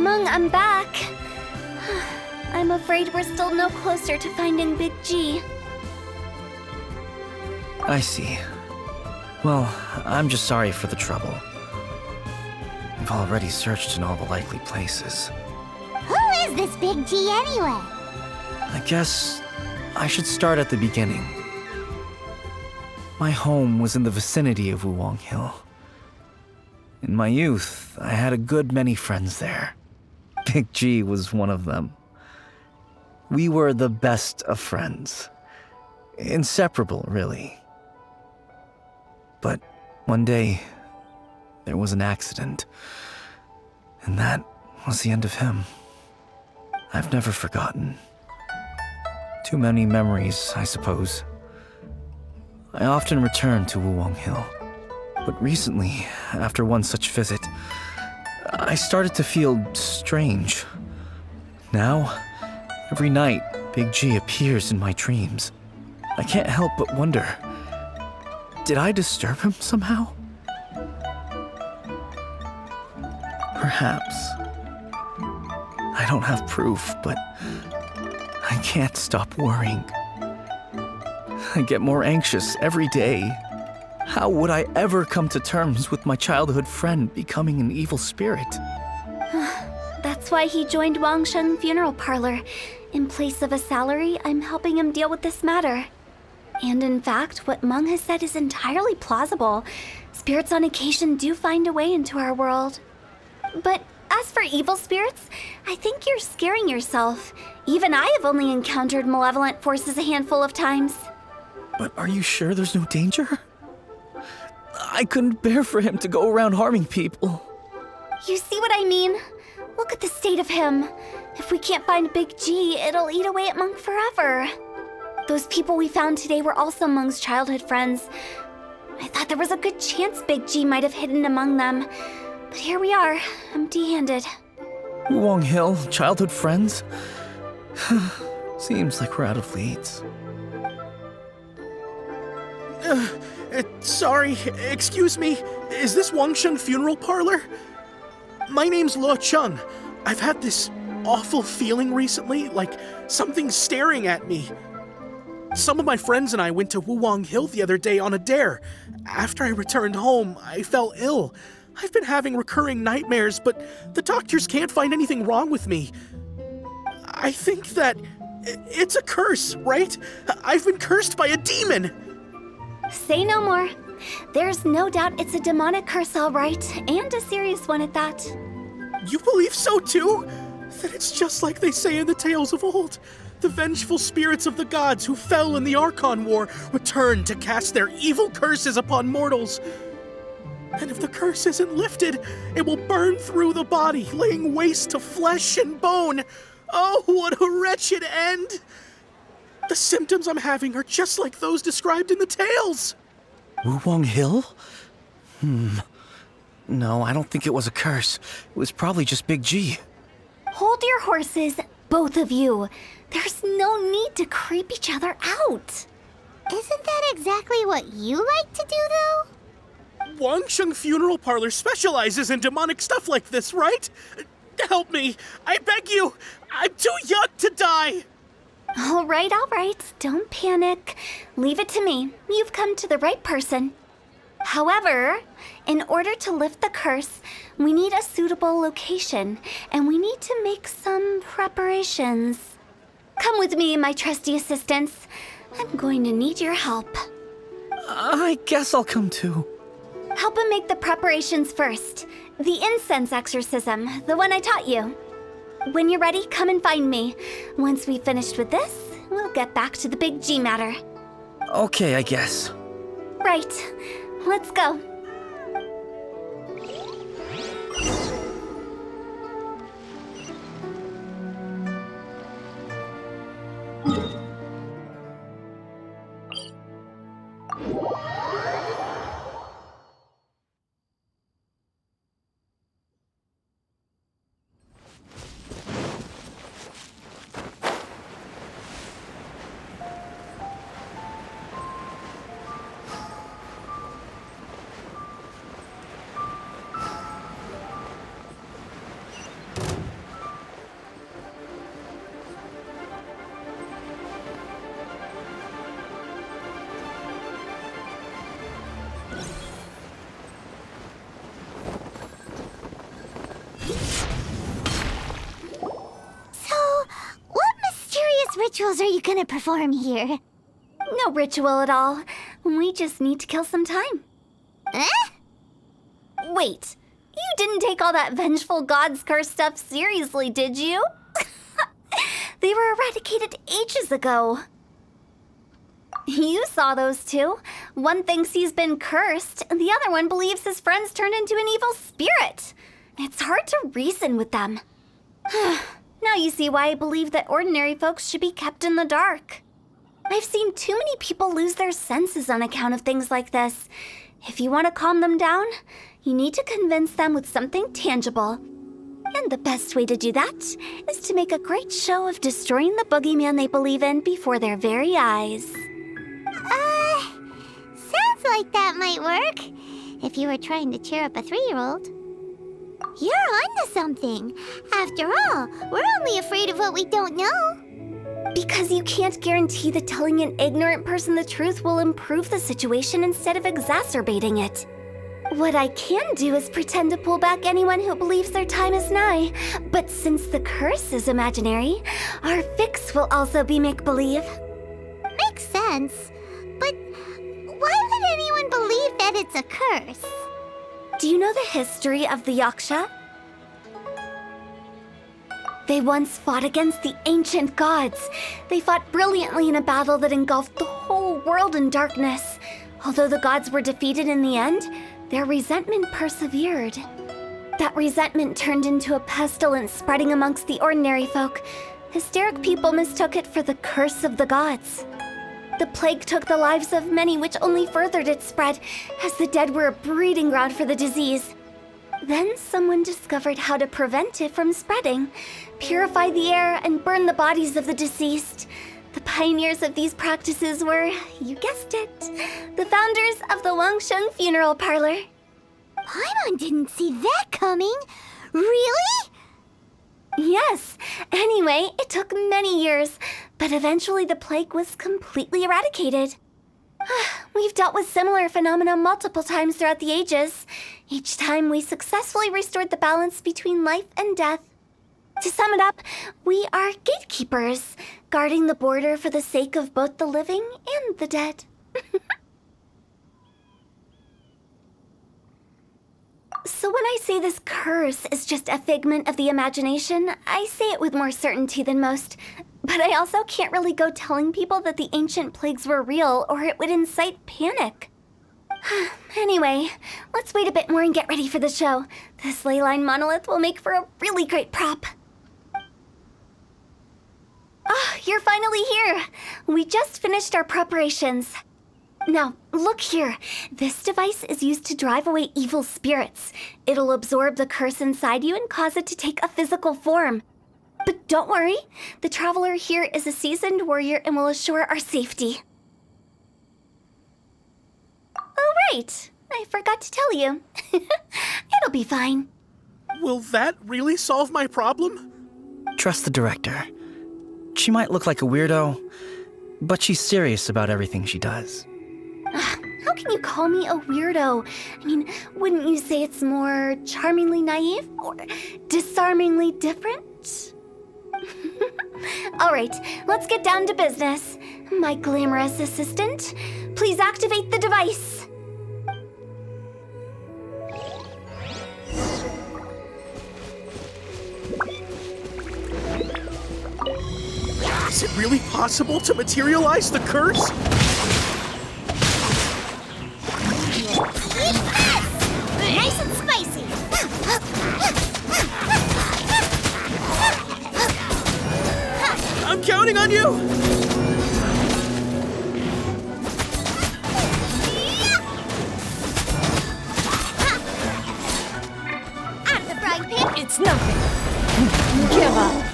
Mung, I'm back. I'm afraid we're still no closer to finding Big G. I see. Well, I'm just sorry for the trouble. We've already searched in all the likely places. Who is this Big G anyway? I guess I should start at the beginning. My home was in the vicinity of Wuwang Hill. In my youth, I had a good many friends there. Big G was one of them. We were the best of friends. Inseparable, really. But one day, there was an accident. And that was the end of him. I've never forgotten. Too many memories, I suppose. I often return to Wuwang Hill. But recently, after one such visit, I started to feel strange. Now, every night, Big G appears in my dreams. I can't help but wonder, did I disturb him somehow? Perhaps. I don't have proof, but I can't stop worrying. I get more anxious every day. How would I ever come to terms with my childhood friend becoming an evil spirit? That's why he joined Wangsheng Funeral Parlor. In place of a salary, I'm helping him deal with this matter. And in fact, what Mung has said is entirely plausible. Spirits on occasion do find a way into our world. But as for evil spirits, I think you're scaring yourself. Even I have only encountered malevolent forces a handful of times. But are you sure there's no danger? I couldn't bear for him to go around harming people. You see what I mean? Look at the state of him. If we can't find Big G, it'll eat away at Mung forever. Those people we found today were also Mung's childhood friends. I thought there was a good chance Big G might have hidden among them. But here we are, empty-handed. Wuwang Hill, childhood friends? Seems like we're out of leads. Sorry, excuse me. Is this Wangsheng Funeral Parlor? My name's Luo Chung. I've had this awful feeling recently, like something's staring at me. Some of my friends and I went to Wuwang Hill the other day on a dare. After I returned home, I fell ill. I've been having recurring nightmares, but the doctors can't find anything wrong with me. I think that it's a curse, right? I've been cursed by a demon. Say no more. There's no doubt it's a demonic curse, all right, and a serious one at that. You believe so too? Then it's just like they say in the tales of old. The vengeful spirits of the gods who fell in the Archon War return to cast their evil curses upon mortals. And if the curse isn't lifted, it will burn through the body, laying waste to flesh and bone. Oh, what a wretched end! The symptoms I'm having are just like those described in the tales. Wuwang Hill? No, I don't think it was a curse. It was probably just Big G. Hold your horses, both of you. There's no need to creep each other out. Isn't that exactly what you like to do, though? Wangsheng Funeral Parlor specializes in demonic stuff like this, right? Help me. I beg you. I'm too young to die. All right. Don't panic. Leave it to me. You've come to the right person. However, in order to lift the curse, we need a suitable location, and we need to make some preparations. Come with me, my trusty assistants. I'm going to need your help. I guess I'll come too. Help him make the preparations first. The incense exorcism, the one I taught you. When you're ready, come and find me. Once we've finished with this, we'll get back to the Big G matter. Okay, I guess. Right. Let's go. So, what mysterious rituals are you gonna perform here? No ritual at all. We just need to kill some time. Eh? Wait, you didn't take all that vengeful god's curse stuff seriously, did you? They were eradicated ages ago. You saw those two. One thinks he's been cursed, and the other one believes his friends turned into an evil spirit. It's hard to reason with them. Now you see why I believe that ordinary folks should be kept in the dark. I've seen too many people lose their senses on account of things like this. If you want to calm them down, you need to convince them with something tangible. And the best way to do that is to make a great show of destroying the boogeyman they believe in before their very eyes. Sounds like that might work. If you were trying to cheer up a 3-year-old. You're onto something. After all, we're only afraid of what we don't know. Because you can't guarantee that telling an ignorant person the truth will improve the situation instead of exacerbating it. What I can do is pretend to pull back anyone who believes their time is nigh. But since the curse is imaginary, our fix will also be make-believe. Makes sense. But why would anyone believe that it's a curse? Do you know the history of the Yaksha? They once fought against the ancient gods. They fought brilliantly in a battle that engulfed the whole world in darkness. Although the gods were defeated in the end, their resentment persevered. That resentment turned into a pestilence spreading amongst the ordinary folk. Hysteric people mistook it for the curse of the gods. The plague took the lives of many, which only furthered its spread, as the dead were a breeding ground for the disease. Then someone discovered how to prevent it from spreading, purify the air, and burn the bodies of the deceased. The pioneers of these practices were, you guessed it, the founders of the Wangsheng Funeral Parlor. Paimon didn't see that coming. Really? Yes. Anyway, it took many years, but eventually the plague was completely eradicated. We've dealt with similar phenomena multiple times throughout the ages. Each time we successfully restored the balance between life and death. To sum it up, we are gatekeepers, guarding the border for the sake of both the living and the dead. So when I say this curse is just a figment of the imagination, I say it with more certainty than most. But I also can't really go telling people that the ancient plagues were real, or it would incite panic. Anyway, let's wait a bit more and get ready for the show. This leyline monolith will make for a really great prop. Ah, you're finally here! We just finished our preparations. Now, look here. This device is used to drive away evil spirits. It'll absorb the curse inside you and cause it to take a physical form. But don't worry, the traveler here is a seasoned warrior and will assure our safety. Oh, right. I forgot to tell you. It'll be fine. Will that really solve my problem? Trust the director. She might look like a weirdo, but she's serious about everything she does. How can you call me a weirdo? I mean, wouldn't you say it's more charmingly naive or disarmingly different? All right, let's get down to business. My glamorous assistant, please activate the device. Is it really possible to materialize the curse? Nice and spicy. I'm counting on you! Out of the frying pan. It's nothing. Give up.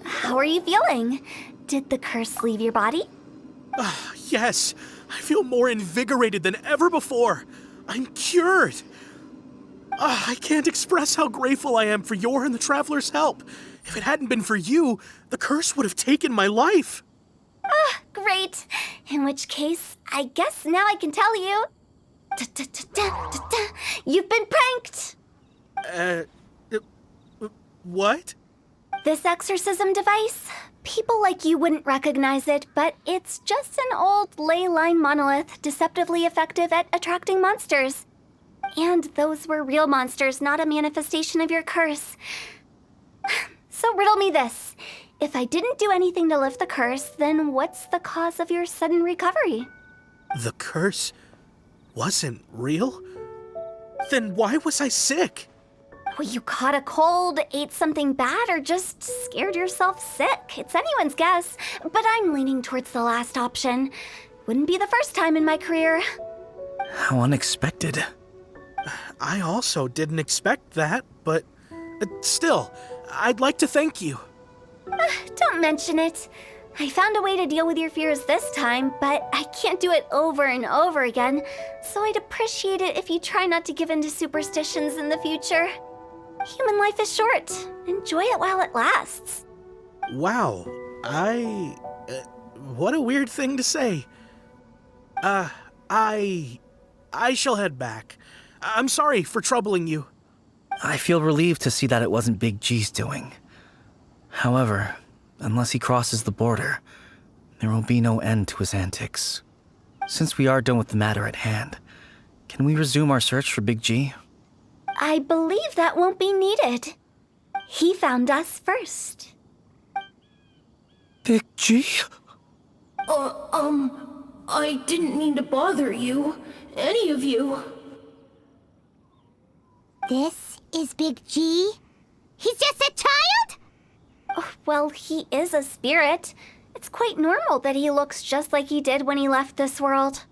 How are you feeling? Did the curse leave your body? Yes, I feel more invigorated than ever before. I'm cured. I can't express how grateful I am for your and the Traveler's help. If it hadn't been for you, the curse would have taken my life. Great. In which case, I guess now I can tell you. You've been pranked! What? This exorcism device? People like you wouldn't recognize it, but it's just an old ley line monolith deceptively effective at attracting monsters. And those were real monsters, not a manifestation of your curse. So riddle me this. If I didn't do anything to lift the curse, then what's the cause of your sudden recovery? The curse wasn't real? Then why was I sick? Well, you caught a cold, ate something bad, or just scared yourself sick. It's anyone's guess, but I'm leaning towards the last option. Wouldn't be the first time in my career. How unexpected. I also didn't expect that, but still, I'd like to thank you. Don't mention it. I found a way to deal with your fears this time, but I can't do it over and over again, so I'd appreciate it if you try not to give in to superstitions in the future. Human life is short. Enjoy it while it lasts. Wow, what a weird thing to say. I shall head back. I'm sorry for troubling you. I feel relieved to see that it wasn't Big G's doing. However, unless he crosses the border, there will be no end to his antics. Since we are done with the matter at hand, can we resume our search for Big G? I believe that won't be needed. He found us first. Big G? I didn't mean to bother you. Any of you. This is Big G? He's just a child? Oh, well, he is a spirit. It's quite normal that he looks just like he did when he left this world.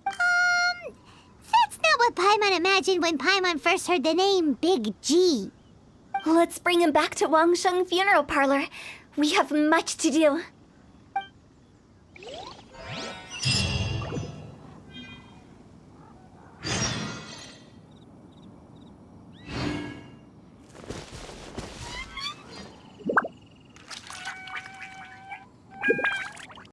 That's not what Paimon imagined when Paimon first heard the name Big G. Let's bring him back to Wangsheng Funeral Parlor. We have much to do.